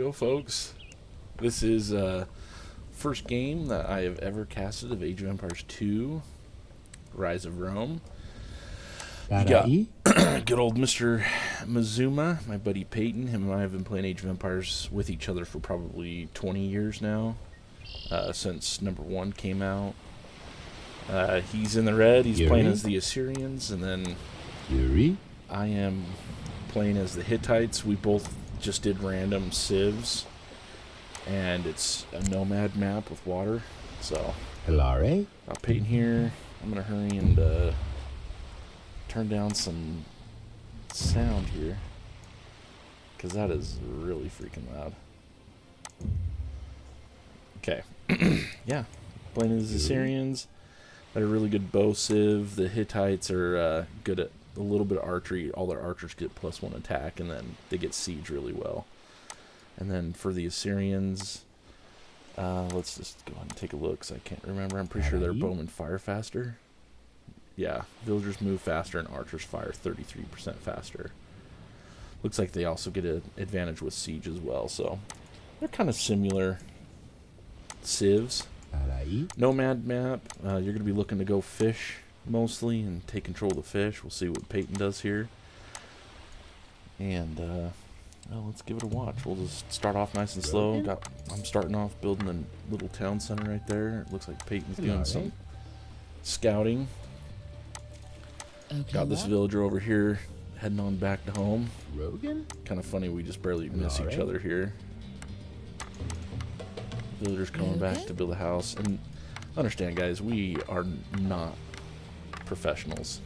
go, folks. This is first game that I have ever casted of Age of Empires 2, Rise of Rome. You got good old Mr. Mazuma, my buddy Peyton. Him and I have been playing Age of Empires with each other for probably 20 years now, since number 1 came out. He's in the red. He's playing as the Assyrians, and then I am playing as the Hittites. We both just did random civs, and it's a Nomad map with water. So, got Peyton here. I'm gonna hurry and turn down some sound here, because that is really freaking loud. Okay. Yeah, playing as the Assyrians. Got a really good bow civ. The Hittites are good at a little bit of archery. All their archers get +1 attack, and then they get siege really well. And then for the Assyrians, let's just go ahead and take a look, because I can't remember. I'm pretty sure their bowmen fire faster. Yeah, villagers move faster, and archers fire 33% faster. Looks like they also get an advantage with siege as well, so they're kind of similar civs. Nomad map, you're going to be looking to go fish mostly and take control of the fish. We'll see what Peyton does here. And, well, let's give it a watch. We'll just start off nice and slow. I'm starting off building a little town center right there. It looks like Peyton's doing some scouting. Got this villager over here heading on back to home. Kind of funny, we just barely miss each other here. Villagers coming back to build a house. And understand, guys, we are not professionals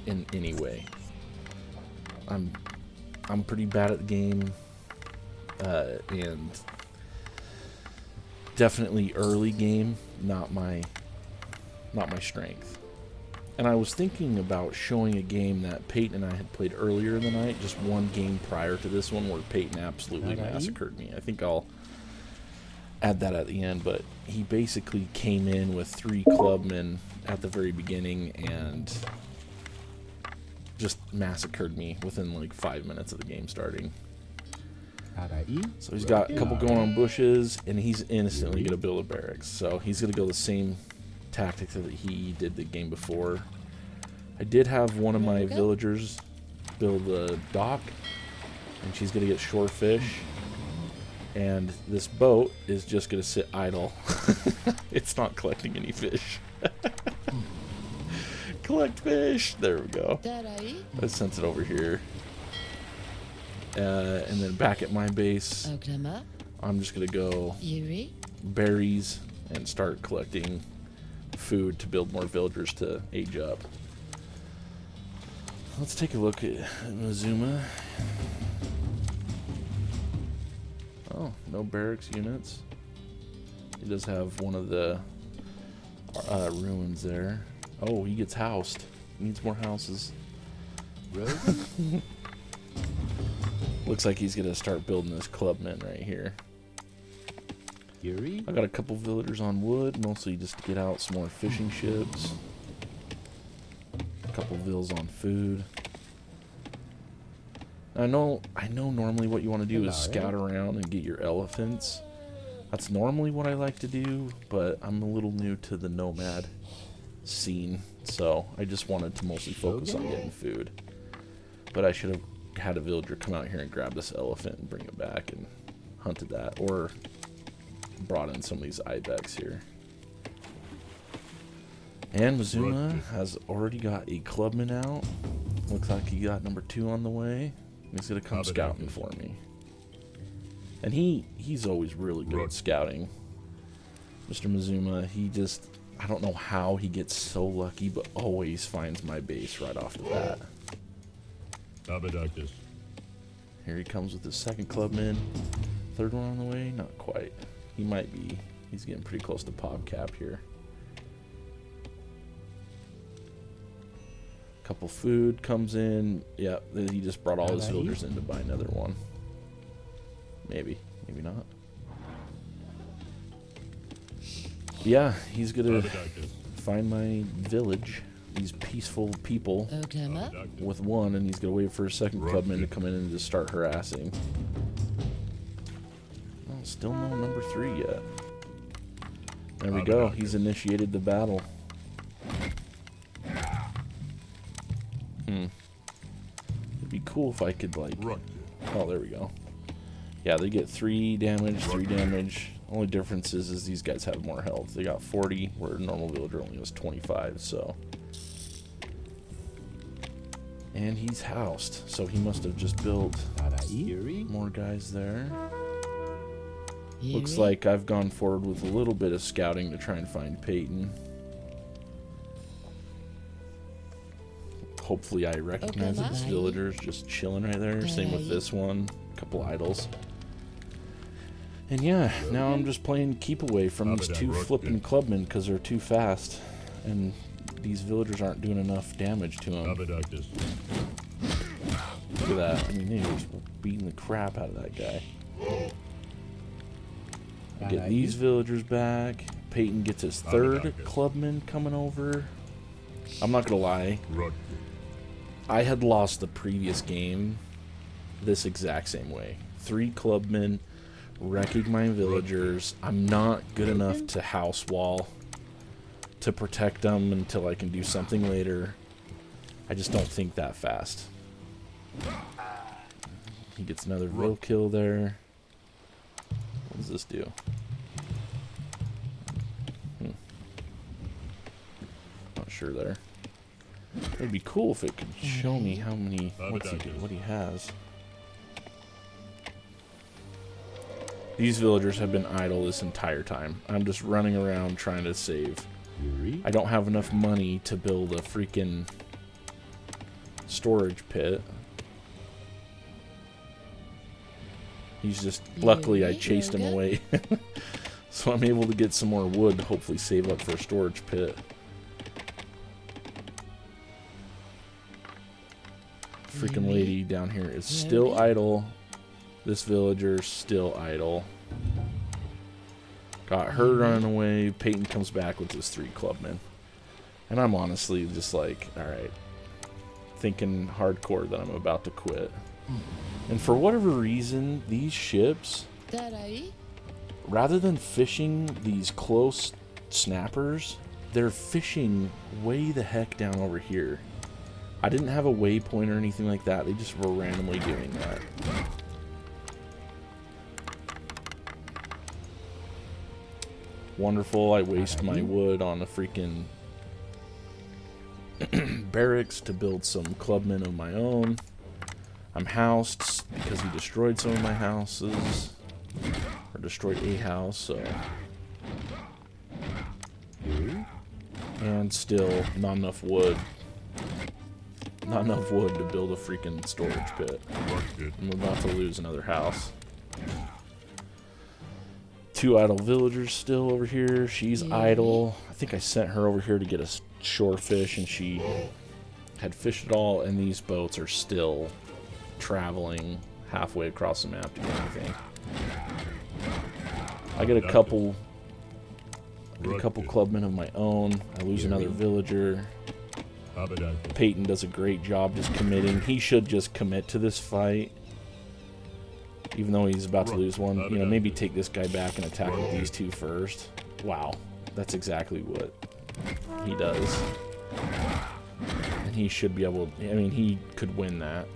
in any way. I'm pretty bad at the game, and definitely early game, not my strength. And I was thinking about showing a game that Peyton and I had played earlier in the night, just one game prior to this one, where Peyton absolutely massacred me. I think I'll add that at the end, but he basically came in with 3 clubmen at the very beginning and just massacred me within like 5 minutes of the game starting. So he's got a couple going on bushes, and he's instantly going to build a barracks. So he's going to go the same tactics that he did the game before. I did have one of my villagers build a dock, and she's going to get shore fish. And this boat is just going to sit idle. It's not collecting any fish. Collect fish. There we go. Let's send it over here. And then back at my base, I'm just going to go berries and start collecting food to build more villagers to age up. Let's take a look at Mazuma. Oh, no barracks units. He does have one of the ruins there. Oh, he gets housed. Needs more houses. Looks like he's going to start building this clubman right here. I got a couple villagers on wood, mostly just to get out some more fishing ships. A couple vills on food. I know normally what you want to do is scout around and get your elephants. That's normally what I like to do, but I'm a little new to the Nomad scene, so I just wanted to mostly focus on getting food. But I should have had a villager come out here and grab this elephant and bring it back and hunted that, or brought in some of these ibex here. And Mazuma has already got a clubman out. Looks like he got number 2 on the way. He's gonna come scouting for me. And he's always really good at scouting. Mr. Mazuma, I don't know how he gets so lucky, but always finds my base right off the bat. Here he comes with his 2nd clubman. 3rd one on the way? Not quite. He might be. He's getting pretty close to pop cap here. Couple food comes in. Yeah, he just brought all his villagers in to buy another one. Maybe not. Yeah, he's gonna find my village, these peaceful people, with 1, and he's gonna wait for his 2nd clubman to come in and just start harassing. Still no number 3 yet. There we go. He's initiated the battle. It'd be cool if I could, like... Oh, there we go. Yeah, they get 3 damage, 3 damage. Only difference is these guys have more health. They got 40, where a normal villager only has 25, so... And he's housed, so he must have just built more guys there. Looks like I've gone forward with a little bit of scouting to try and find Peyton. Hopefully I recognize this villager's just chilling right there. Same with this one. A couple idols. And yeah, now I'm just playing keep away from these 2 flipping clubmen because they're too fast. And these villagers aren't doing enough damage to them. Look at that. I mean, they're just beating the crap out of that guy. Get these villagers back. Peyton gets his 3rd clubman coming over. I'm not gonna lie. I had lost the previous game this exact same way. 3 clubmen wrecking my villagers. I'm not good enough to house wall to protect them until I can do something later. I just don't think that fast. He gets another real kill there. What does this do? Not sure there. It'd be cool if it could show me how many, what he has. These villagers have been idle this entire time. I'm just running around trying to save. I don't have enough money to build a freaking storage pit. He's just, luckily I chased him away. So I'm able to get some more wood to hopefully save up for a storage pit. Freaking lady down here is still idle. This villager still idle. Got her running away. Peyton comes back with his 3 clubmen. And I'm honestly just like, alright. Thinking hardcore that I'm about to quit. And for whatever reason, these ships, rather than fishing these close snappers, they're fishing way the heck down over here. I didn't have a waypoint or anything like that. They just were randomly doing that. Wonderful. I waste my wood on a freaking barracks to build some clubmen of my own. I'm housed because he destroyed some of my houses. Or destroyed a house, so... And still, not enough wood. Not enough wood to build a freaking storage pit. I'm about to lose another house. 2 idle villagers still over here. She's idle. I think I sent her over here to get a shore fish, and she had fished it all, and these boats are still traveling halfway across the map to get anything. I get a couple clubmen of my own. I lose another villager. Peyton does a great job just committing. He should just commit to this fight. Even though he's about to lose one. You know, maybe take this guy back and attack with these 2 first. Wow. That's exactly what he does. And he should be able... I mean, he could win that.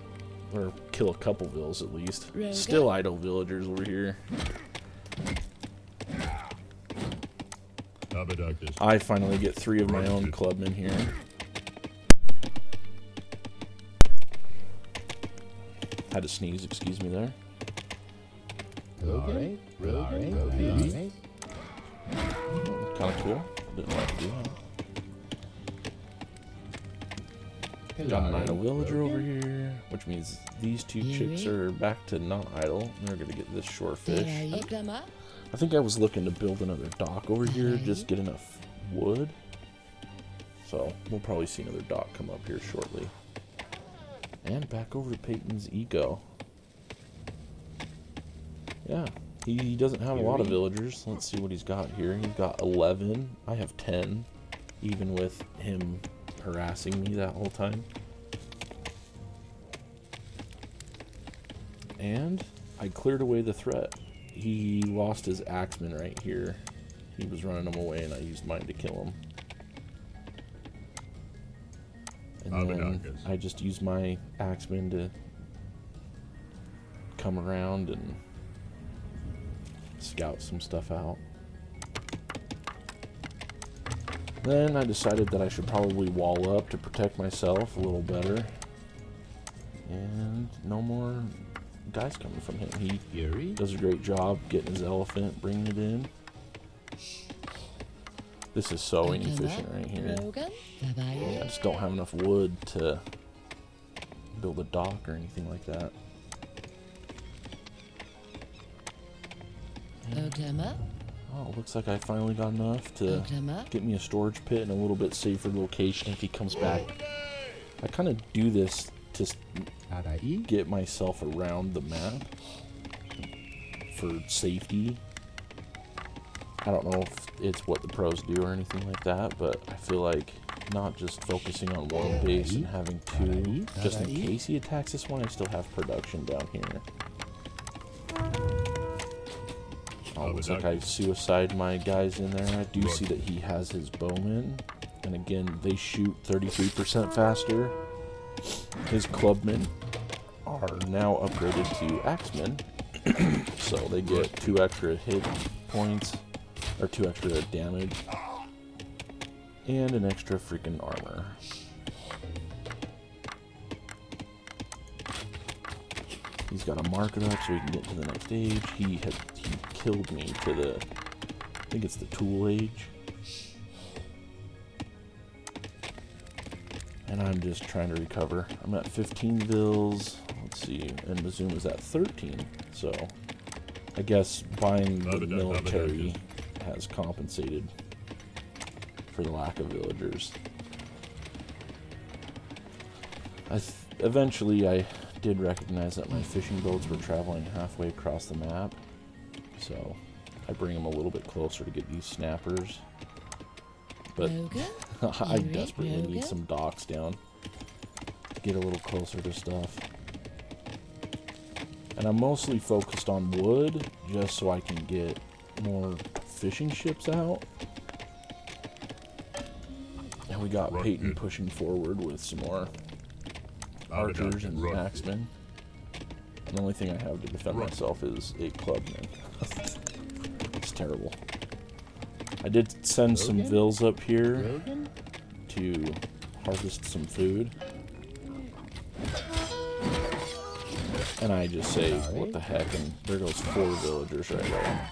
Or kill a couple vills at least. Still idle villagers over here. I finally get 3 of my own clubmen here. Had to sneeze, excuse me there. Alright. Kind of cool. Didn't like to do that. Got an idle villager over here, which means these 2 chicks are back to not idle. They're gonna get this shore fish. I think I was looking to build another dock over here, just get enough wood. So we'll probably see another dock come up here shortly. And back over to Peyton's eco. Yeah, he doesn't have a lot of villagers. Let's see what he's got here. He's got 11. I have 10, even with him harassing me that whole time. And I cleared away the threat. he lost his axeman right here. He was running him away, and I used mine to kill him. And then I just used my axeman to come around and scout some stuff out. Then I decided that I should probably wall up to protect myself a little better. And no more guys coming from him. He does a great job getting his elephant, bringing it in. This is so inefficient right here. I just don't have enough wood to build a dock or anything like that. Oh, looks like I finally got enough to get me a storage pit in a little bit safer location if he comes back. I kind of do this to get myself around the map for safety. I don't know if it's what the pros do or anything like that, but I feel like not just focusing on one base and having two, just in case he attacks this one, I still have production down here. Oh, looks like I suicide my guys in there. I do see that he has his bowmen, and again, they shoot 33% faster. His clubmen are now upgraded to axemen, so they get 2 extra hit points, or 2 extra damage, and an extra freaking armor. He's got to mark it up so he can get to the next stage. He killed me to the, I think it's the tool age. And I'm just trying to recover. I'm at 15 vills. Let's see, and Mazuma's at 13. So I guess buying the military has compensated for the lack of villagers. Eventually I did recognize that my fishing boats were traveling halfway across the map, so I bring them a little bit closer to get these snappers. But I desperately need some docks down to get a little closer to stuff. And I'm mostly focused on wood just so I can get more fishing ships out. And we got Peyton pushing forward with some more archers and axemen. And the only thing I have to defend myself is a clubman. It's terrible. I did send some vills up here to harvest some food. And I just say, what the heck, and there goes 4 villagers right there.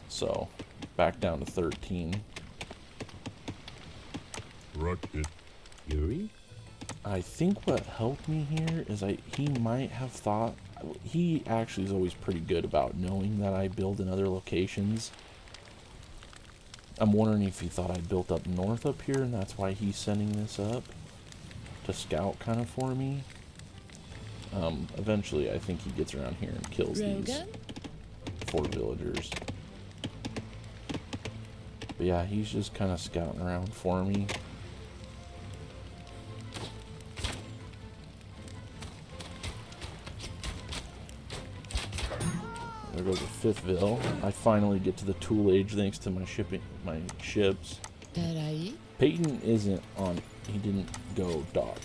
So, back down to 13. I think what helped me here is he might have thought, he actually is always pretty good about knowing that I build in other locations. I'm wondering if he thought I built up north up here, and that's why he's sending this up to scout kind of for me. Eventually, I think he gets around here and kills these 4 villagers. But yeah, he's just kind of scouting around for me. There goes a 5th vill. I finally get to the tool age thanks to my ships. Peyton isn't on, he didn't go dock.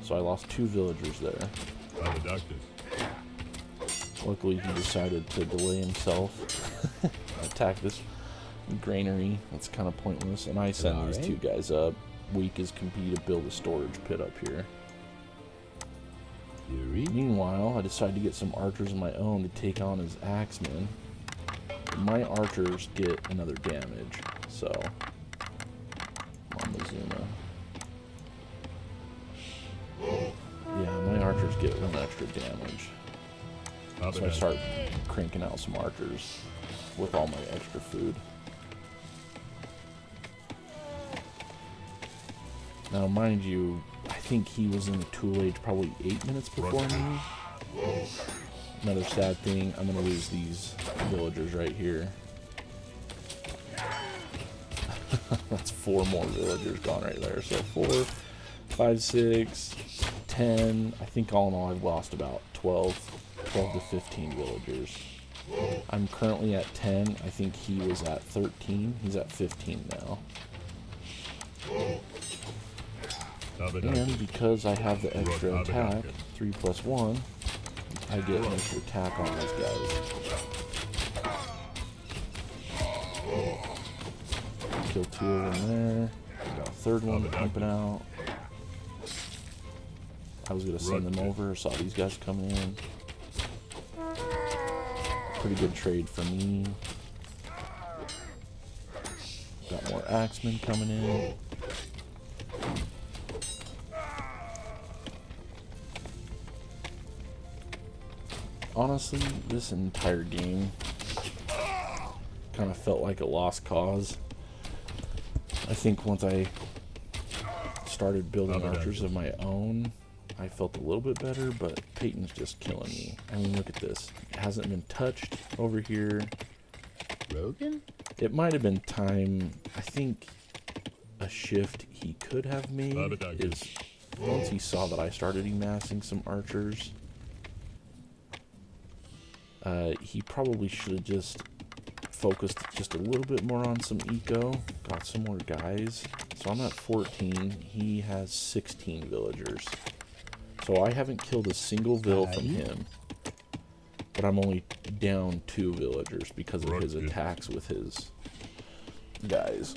So I lost 2 villagers there. Luckily he decided to delay himself. Attack this granary. That's kind of pointless. And I send these 2 guys up. Weak as can be to build a storage pit up here. Meanwhile, I decided to get some archers of my own to take on his axemen. My archers get another damage, so on Mazuma. Yeah, my archers get 1 extra damage. So I start cranking out some archers with all my extra food. Now, mind you, I think he was in the tool age probably 8 minutes before me. Another sad thing, I'm going to lose these villagers right here. That's 4 more villagers gone right there. So 4, 5, 6, 10. I think all in all I've lost about 12 12 to 15 villagers. I'm currently at 10. I think he was at 13. He's at 15 now. And because I have the extra attack, 3 plus 1, I get an extra attack on these guys. Kill 2 of them there. Got a third one pumping out. I was going to send them over. Saw these guys coming in. Pretty good trade for me. Got more axemen coming in. Honestly, this entire game kind of felt like a lost cause. I think once I started building archers of my own, I felt a little bit better, but Peyton's just killing me. I mean, look at this. It hasn't been touched over here. Rogan? It might have been time. I think a shift he could have made is once he saw that I started amassing some archers, he probably should have just focused just a little bit more on some eco. Got some more guys. So I'm at 14. He has 16 villagers. So I haven't killed a single vill from him. But I'm only down 2 villagers because of his attacks with his guys.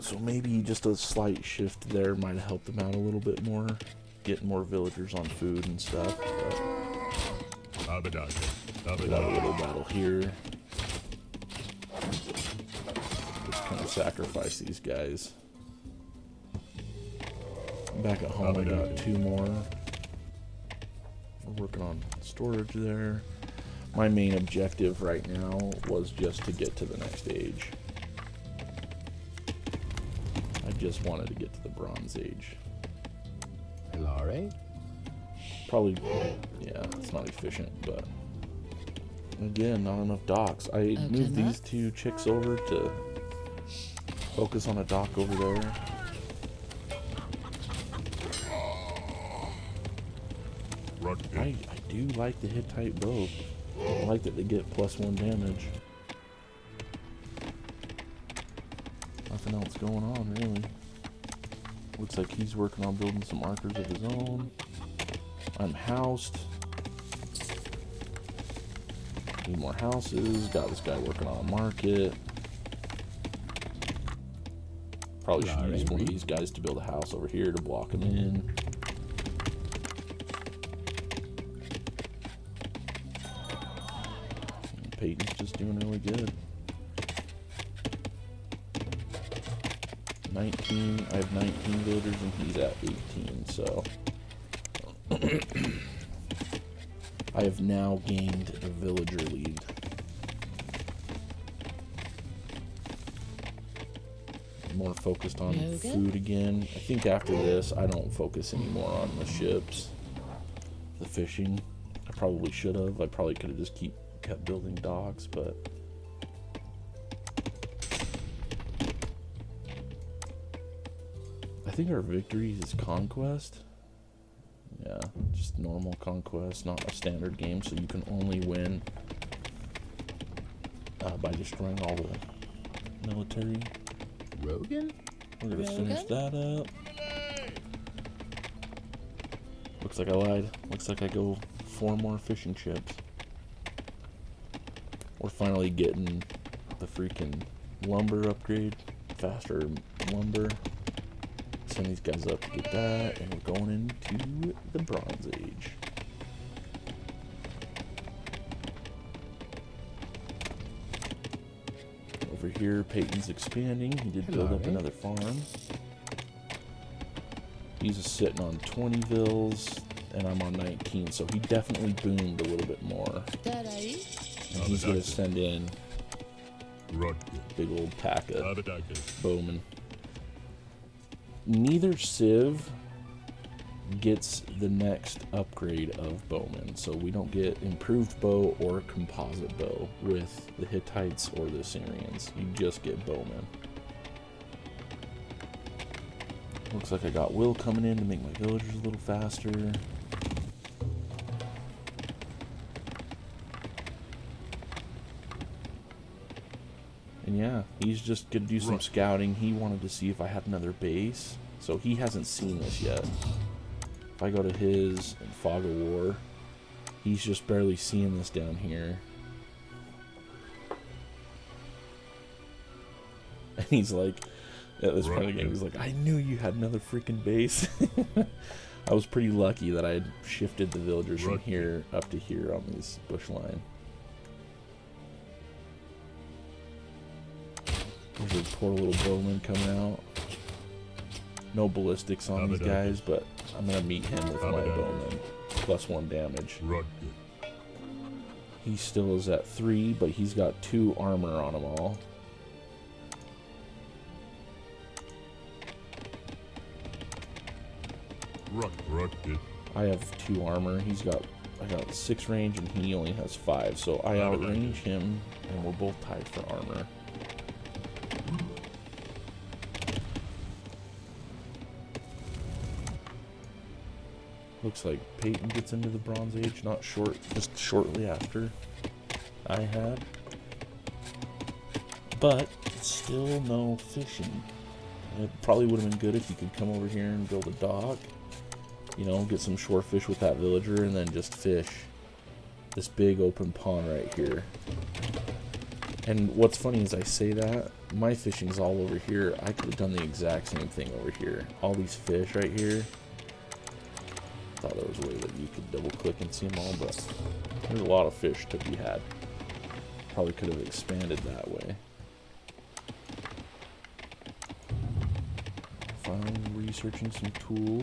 So maybe just a slight shift there might have helped him out a little bit more. Getting more villagers on food and stuff. But got a little battle here. Just kind of sacrifice these guys. Back at home I got 2 more. We're working on storage there. My main objective right now was just to get to the next stage. I just wanted to get to the Bronze Age. Alright. Probably, yeah, it's not efficient, but again, not enough docks. I moved these 2 chicks over to focus on a dock over there. I do like the Hittite bow. I like that they get +1 damage. Nothing else going on, really. Looks like he's working on building some archers of his own. I'm housed. Need more houses. Got this guy working on a market. Probably should use one of these guys to build a house over here to block him in. Peyton's just doing really good. 19. I have 19 villagers and he's at 18, so I have now gained a villager lead. More focused on food again. I think after this, I don't focus anymore on the ships, the fishing. I probably should have. I probably could have just kept building docks, but I think our victory is conquest. Yeah, just normal conquest, not a standard game, so you can only win by destroying all the military. Rogan? We're gonna finish that up. Looks like I lied. Looks like I go 4 more fishing ships. We're finally getting the freaking lumber upgrade. Faster lumber. Send these guys up to get that, and we're going into the Bronze Age. Over here, Peyton's expanding. He did build up another farm. He's sitting on 20 vills, and I'm on 19, so he definitely boomed a little bit more. And he's going to send in a big old pack of bowmen. Neither civ gets the next upgrade of bowmen, so we don't get improved bow or composite bow with the Hittites or the Assyrians. You just get bowmen. Looks like I got Will coming in to make my villagers a little faster. Yeah, he's just gonna do some scouting. He wanted to see if I had another base, so he hasn't seen this yet. If I go to his and Fog of War, he's just barely seeing this down here. And he's like, at this point of the game, he's like, I knew you had another freaking base. I was pretty lucky that I had shifted the villagers from here up to here on this bush line. There's a poor little bowman coming out. No ballistics on these guys, but I'm going to meet him with my bowman. +1 damage. He still is at 3, but he's got 2 armor on him all. I have 2 armor. I got 6 range and he only has 5, so I outrange him and we're both tied for armor. Looks like Peyton gets into the Bronze Age, just shortly after I had. But still no fishing. It probably would have been good if you could come over here and build a dock. You know, get some shore fish with that villager and then just fish this big open pond right here. And what's funny is I say that, my fishing's all over here. I could have done the exact same thing over here. All these fish right here. Thought there was a way that you could double click and see them all, but there's a lot of fish to be had. Probably could have expanded that way. Fine, researching some tool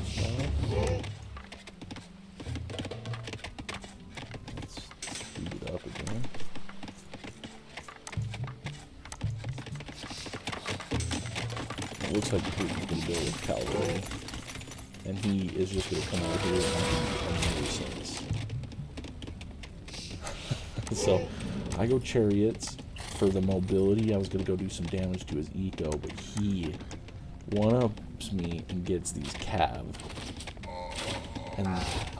stuff. Let's speed it up again. It looks like we can build with cavalry. And he is just going to come over here and do a nuisance. So, I go chariots for the mobility. I was going to go do some damage to his eco, but he one-ups me and gets these cav. And,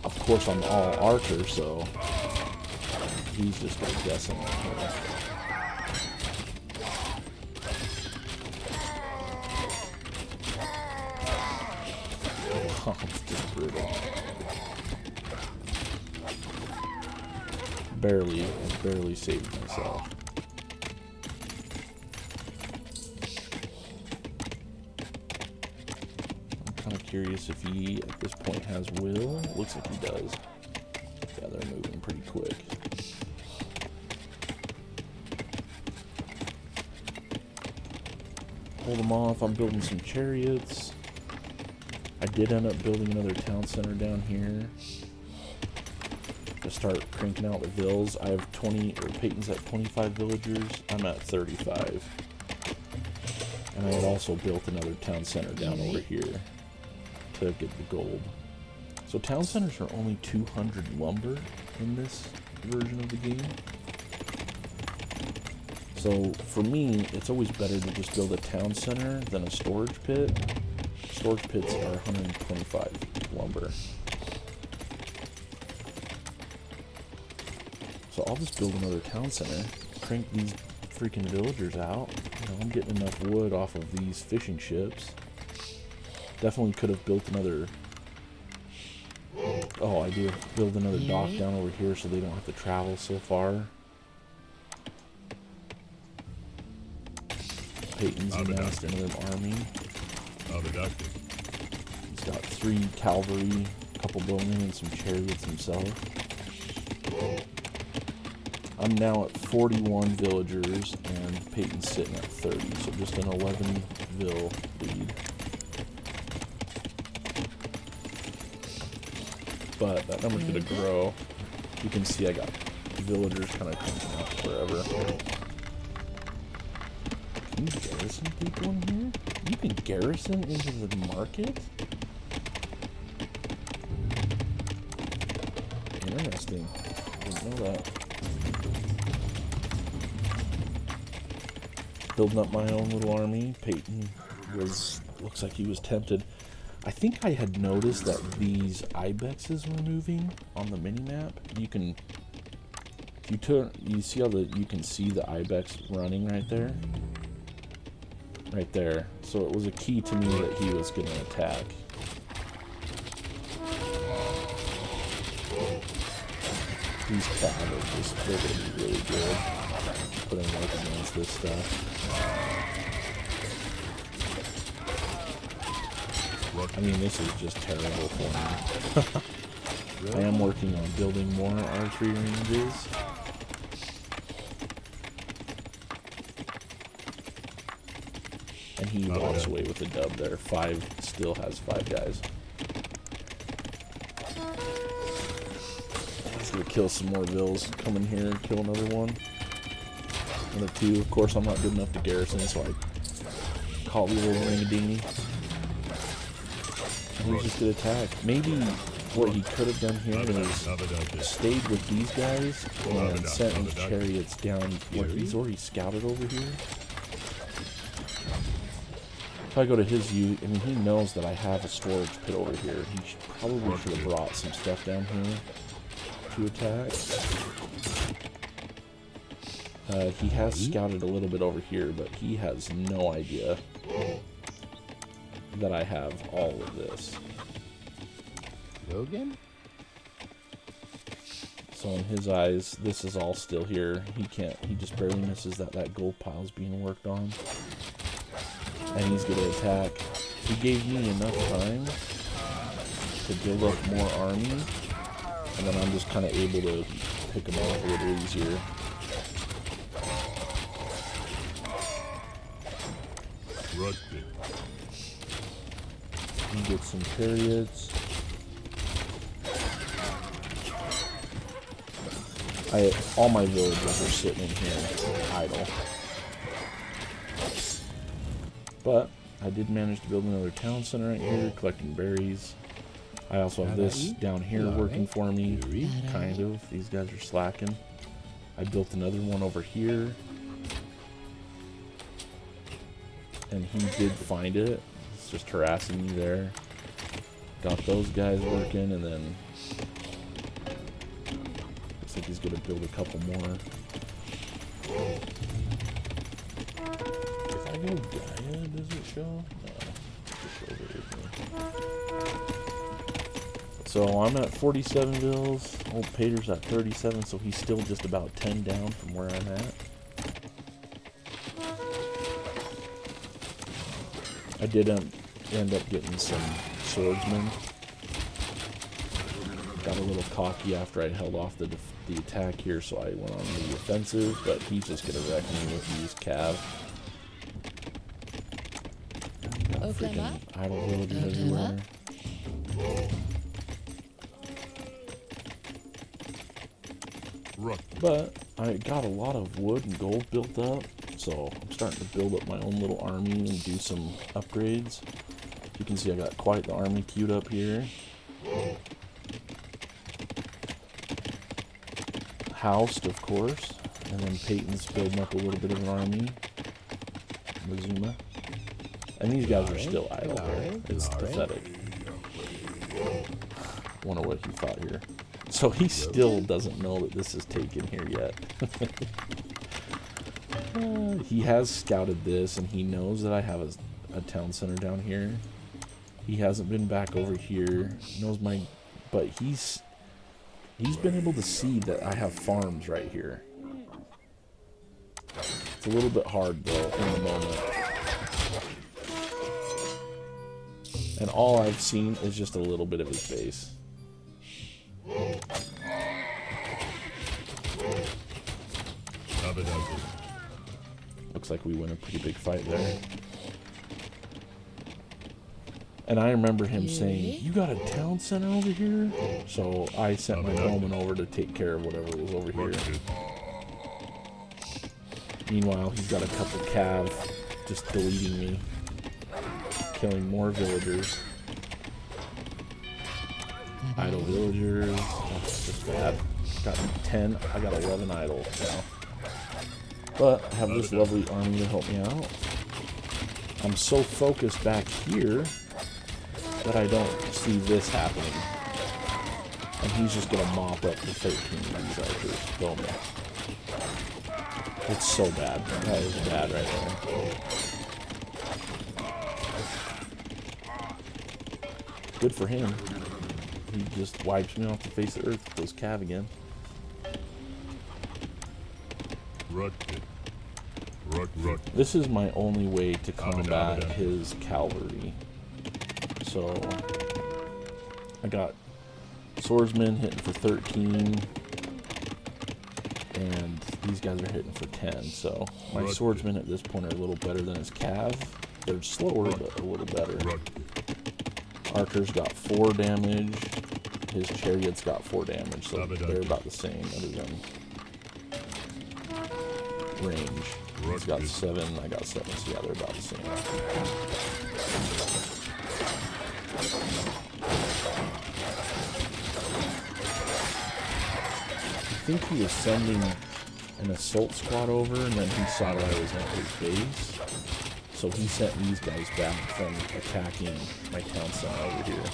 of course, I'm all archer, so he's just going to decimate me. It's just brutal. Barely saved myself. I'm kind of curious if he, at this point, has will. Looks like he does. Yeah, they're moving pretty quick. Hold them off. I'm building some chariots. I did end up building another town center down here to start cranking out the vills. I have 20, or Peyton's at 25 villagers. I'm at 35. And I had also built another town center down over here to get the gold. So town centers are only 200 lumber in this version of the game. So for me, it's always better to just build a town center than a storage pit. Storage pits are 125 lumber. So I'll just build another town center, crank these freaking villagers out. You know, I'm getting enough wood off of these fishing ships. Definitely could have built another... Oh, I did build another dock down over here so they don't have to travel so far. Peyton's amassed another army. He's got 3 cavalry, a couple bowmen, and some chariots himself. I'm now at 41 villagers, and Peyton's sitting at 30, so just an 11 vill lead. But that number's going to grow. You can see I got villagers kind of coming out wherever. Can you garrison people in here? You can garrison into the market? Interesting. Didn't know that. Building up my own little army. Peyton looks like he was tempted. I think I had noticed that these ibexes were moving on the mini-map. You can You see how you can see the ibex running right there? Right there. So it was a key to me that he was going to attack. These cav are just, they're going to be really good. Putting work against this stuff. I mean, this is just terrible for me. I am working on building more archery ranges. And he walks away with a dub there. Still has 5 guys. He's gonna kill some more vills. Come in here and kill another one. Another 2. Of course, I'm not good enough to garrison, so I call the little ring-a-dingy. And he's just gonna attack. Maybe what he could have done here is stayed with these guys and sent his chariots down. Like, he's already scouted over here. If I go to his view, I mean, he knows that I have a storage pit over here. He probably should have brought some stuff down here to attack. He has scouted a little bit over here, but he has no idea that I have all of this. Logan? So in his eyes, this is all still here. He just barely misses that gold pile's being worked on. And he's going to attack. He gave me enough time to build up more army, and then I'm just kind of able to pick him off a little easier. He gets some chariots. All my villagers are sitting in here idle. But I did manage to build another town center right here, collecting berries. I also have this down here working for me, kind of. These guys are slacking. I built another one over here. And he did find it. It's just harassing me there. Got those guys working, and then looks like he's gonna build a couple more. If I go Gaia, does it show? No, just over here. So I'm at 47 bills. Old Peyton's at 37, so he's still just about 10 down from where I'm at. I did end up getting some swordsmen. Got a little cocky after I held off the attack here, so I went on the offensive, but he's just going to wreck me with these cav. Got freaking idle villagers everywhere. But I got a lot of wood and gold built up, so I'm starting to build up my own little army and do some upgrades. You can see I got quite the army queued up here. Housed, of course, and then Peyton's building up a little bit of an army. Mazuma. And these guys are still idle there. It's pathetic. Wonder what he thought here. So he still doesn't know that this is taken here yet. He has scouted this, and he knows that I have a town center down here. He hasn't been back over here. He knows but he's been able to see that I have farms right here. It's a little bit hard though in the moment. And all I've seen is just a little bit of his base. Looks like we win a pretty big fight there. And I remember him saying, "You got a town center over here?" So I sent my bowman over to take care of whatever was over here. Meanwhile, he's got a couple cav just deleting me, killing more villagers. Idle villagers. That's just bad. Got 10. I got 11 idle now. But I have this lovely army to help me out. I'm so focused back here that I don't see this happening. And he's just gonna mop up the 13 of these archers. Boom. It's so bad. That is bad right there. Good for him. He just wipes me off the face of the earth with those cav again. This is my only way to combat his cavalry. So I got swordsmen hitting for 13, and these guys are hitting for 10. So my swordsmen at this point are a little better than his cav. They're slower, but a little better. Archer's got 4 damage. His chariot's got 4 damage, so they're about the same other than range. He's got 7, I got 7, so yeah, they're about the same. I think he was sending an assault squad over, and then he saw that I was at his base. So he sent these guys back from attacking my town center over here.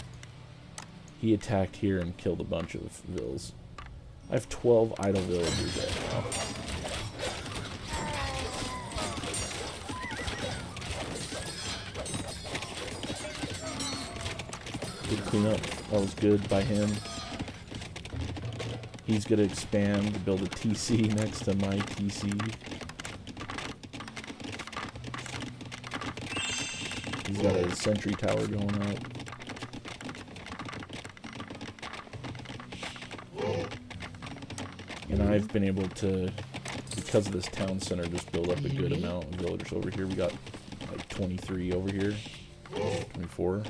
He attacked here and killed a bunch of vills. I have 12 idle villagers right now. Good cleanup. That was good by him. He's going to expand, build a TC next to my TC. He's got a sentry tower going up. And I've been able to, because of this town center, just build up a good amount of villagers over here. We got like 23 over here. 24.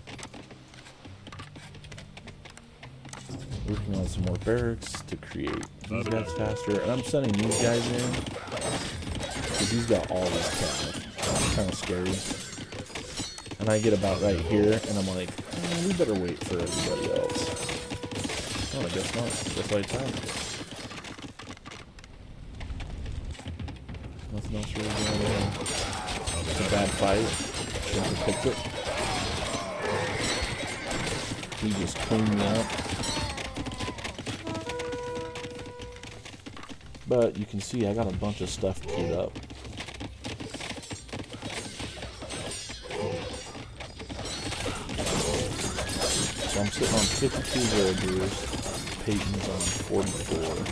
Working on some more barracks to create these guys faster. And I'm sending these guys in because he's got all this cav. It's kind of scary. And I get about right here, and I'm like, we better wait for everybody else. Oh, I guess not. Guess I time. Nothing else really going on. It's a bad fight. Shouldn't have picked it. He just cleaned me up. But you can see I got a bunch of stuff queued up. So I'm sitting on 52 villagers. Peyton's on 44.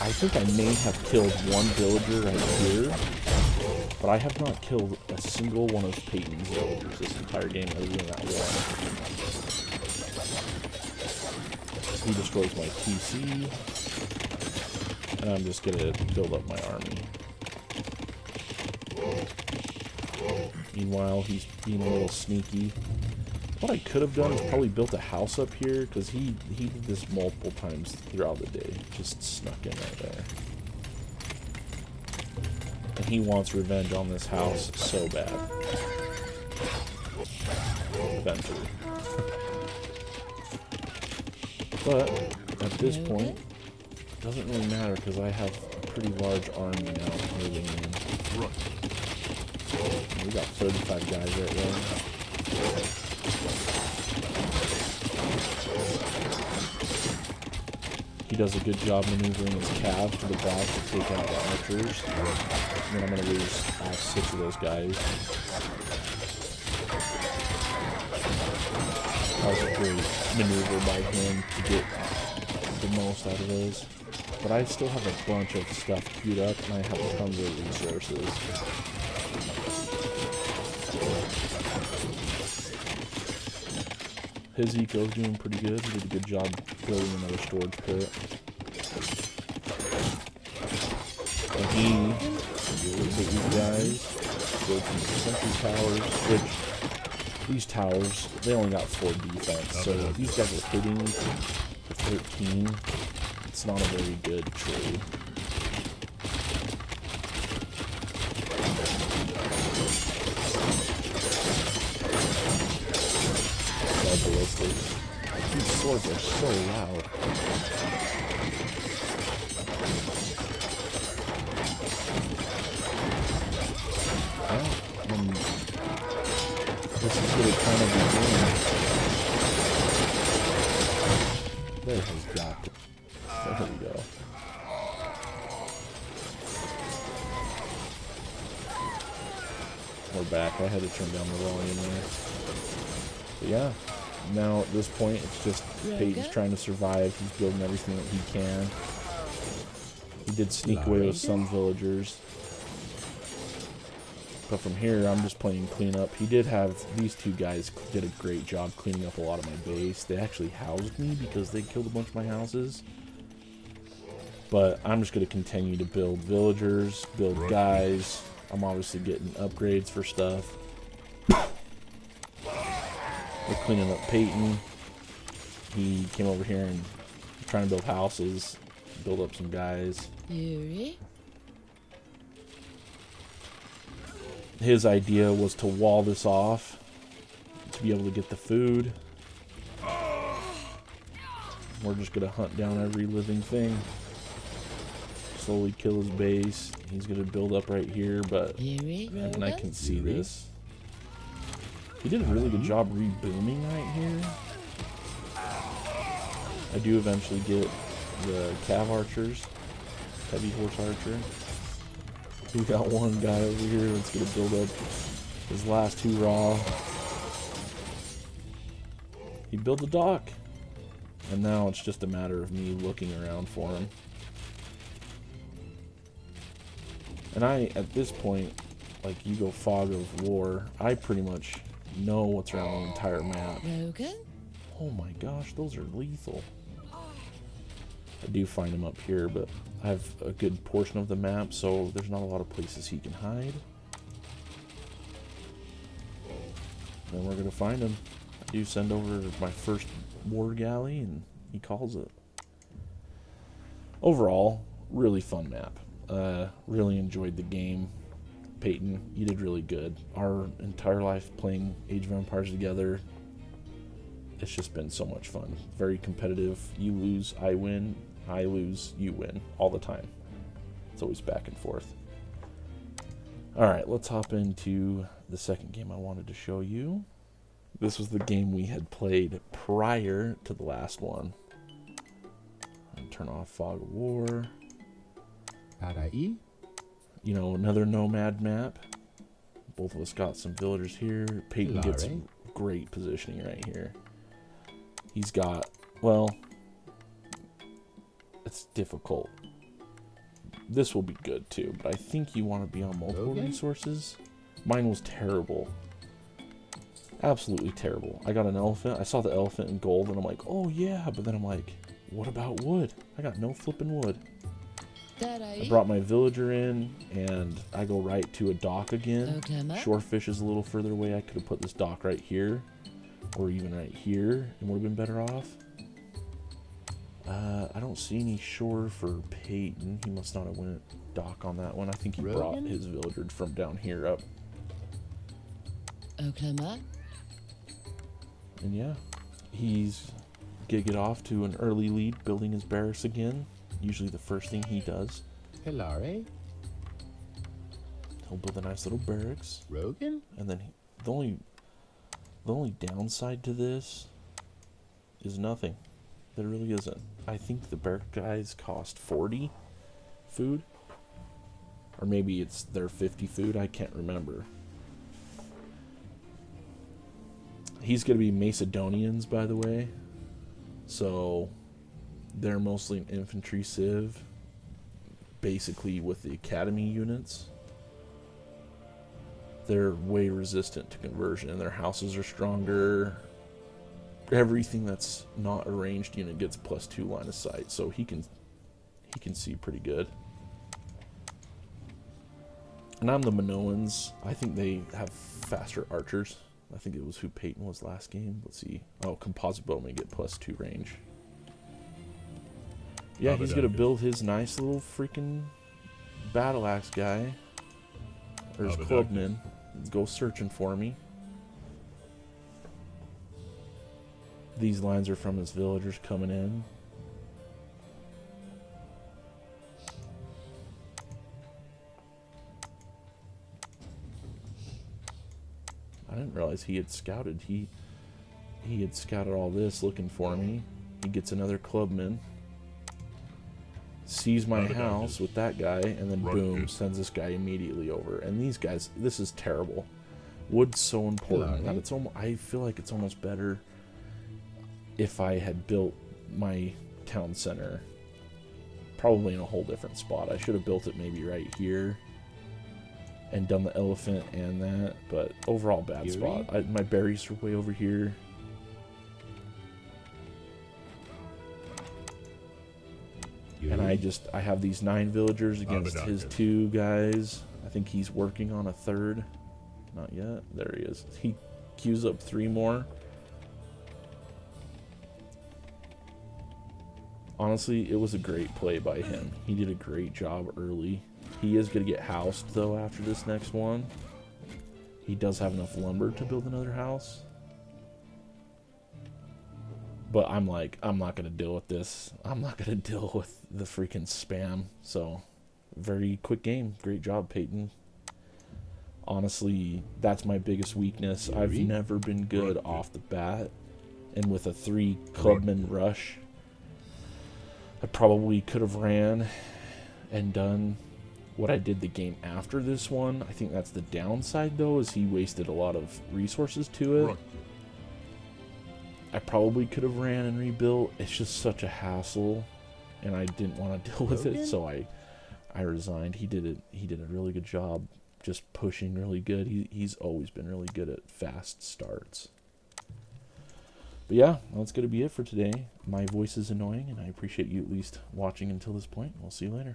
I think I may have killed one villager right here, but I have not killed a single one of Peyton's villagers this entire game other than that one. He destroys my TC, and I'm just gonna build up my army. Meanwhile, he's being a little sneaky. What I could have done is probably built a house up here, because he did this multiple times throughout the day. Just snuck in right there. And he wants revenge on this house so bad. Eventually. But, at this point, it doesn't really matter, because I have a pretty large army now moving in. We got 35 guys right there. He does a good job maneuvering his cav to the back to take out the archers. And then I'm going to lose 6 of those guys. That was a great maneuver by him to get the most out of those. But I still have a bunch of stuff queued up, and I have tons of resources. His eco's doing pretty good. He did a good job building another storage pit. And he looked at these guys, built some sentry towers, which these towers, they only got 4 defense, so these guys are hitting for 13. It's not a very good trade. Ballistic. These swords are so loud. Well, this is really kind of the game. There has got to. There we go. We're back. I had to turn down the volume there. But yeah, now at this point, it's just Peyton's trying to survive. He's building everything that he can. He did sneak away with some villagers. But from here, I'm just playing cleanup. He did have, these two guys did a great job cleaning up a lot of my base. They actually housed me because they killed a bunch of my houses. But I'm just going to continue to build villagers, build guys. I'm obviously getting upgrades for stuff. We're cleaning up Peyton. He came over here and trying to build houses, build up some guys. Yuri? His idea was to wall this off to be able to get the food. We're just going to hunt down every living thing. Slowly kill his base. He's going to build up right here, but and I can see this. He did a really good job rebooming right here. I do eventually get the cav archers, heavy horse archer. We got one guy over here that's going to build up his last hurrah. He built a dock. And now it's just a matter of me looking around for him. And at this point, like you go fog of war, I pretty much know what's around the entire map. Logan? Oh my gosh, those are lethal. I do find him up here, but I have a good portion of the map, so there's not a lot of places he can hide. And we're going to find him. I do send over my first war galley, and he calls it. Overall, really fun map. Really enjoyed the game. Peyton, you did really good. Our entire life playing Age of Empires together, it's just been so much fun. Very competitive. You lose, I win. I lose, you win. All the time. It's always back and forth. Alright, let's hop into the second game I wanted to show you. This was the game we had played prior to the last one. I'll turn off Fog of War. Parai? You know, another Nomad map. Both of us got some villagers here. Peyton gets great positioning right here. He's got, well, it's difficult. This will be good too, but I think you want to be on multiple resources. Mine was terrible. Absolutely terrible. I got an elephant. I saw the elephant in gold and I'm like, oh yeah, but then I'm like, what about wood? I got no flipping wood. I brought my villager in, and I go right to a dock again. Shorefish is a little further away. I could have put this dock right here, or even right here, and would have been better off. I don't see any shore for Peyton. He must not have went dock on that one. I think he brought his villager from down here up. And yeah, he's gonna get off to an early lead, building his barracks again. Usually the first thing he does. Hilare? He'll build a nice little barracks. Rogan? And then the only downside to this is nothing. There really isn't. I think the barrack guys cost 40 food. Or maybe it's their 50 food. I can't remember. He's going to be Macedonians, by the way. So they're mostly an infantry civ, basically with the academy units. They're way resistant to conversion, and their houses are stronger. Everything that's not a ranged unit gets +2 line of sight, so he can see pretty good. And I'm the Minoans. I think they have faster archers. I think it was who Peyton was last game. Let's see. Oh, composite bowmen get +2 range. Yeah, he's going to build his nice little freaking battle axe guy. Or his clubman. Go searching for me. These lines are from his villagers coming in. I didn't realize he had scouted. He had scouted all this looking for me. He gets another clubman. Sees my house with that guy, and then boom, sends this guy immediately over. And these guys, this is terrible. Wood's so important that it's almost, I feel like it's almost better if I had built my town center probably in a whole different spot. I should have built it maybe right here and done the elephant and that, but overall bad spot. My berries are way over here. And I have these 9 villagers against his 2 guys. I think he's working on a 3rd. Not yet. There he is. He queues up 3 more. Honestly, it was a great play by him. He did a great job early. He is going to get housed, though, after this next one. He does have enough lumber to build another house. But I'm like, I'm not going to deal with this. I'm not going to deal with the freaking spam. So, very quick game. Great job, Peyton. Honestly, that's my biggest weakness. I've never been good off the bat. And with a 3 clubman rush, I probably could have ran and done what I did the game after this one. I think that's the downside, though, is he wasted a lot of resources to it. I probably could have ran and rebuilt. It's just such a hassle, and I didn't want to deal with it, so I resigned. He did a really good job, just pushing really good. He's always been really good at fast starts. But yeah, that's going to be it for today. My voice is annoying, and I appreciate you at least watching until this point. We'll see you later.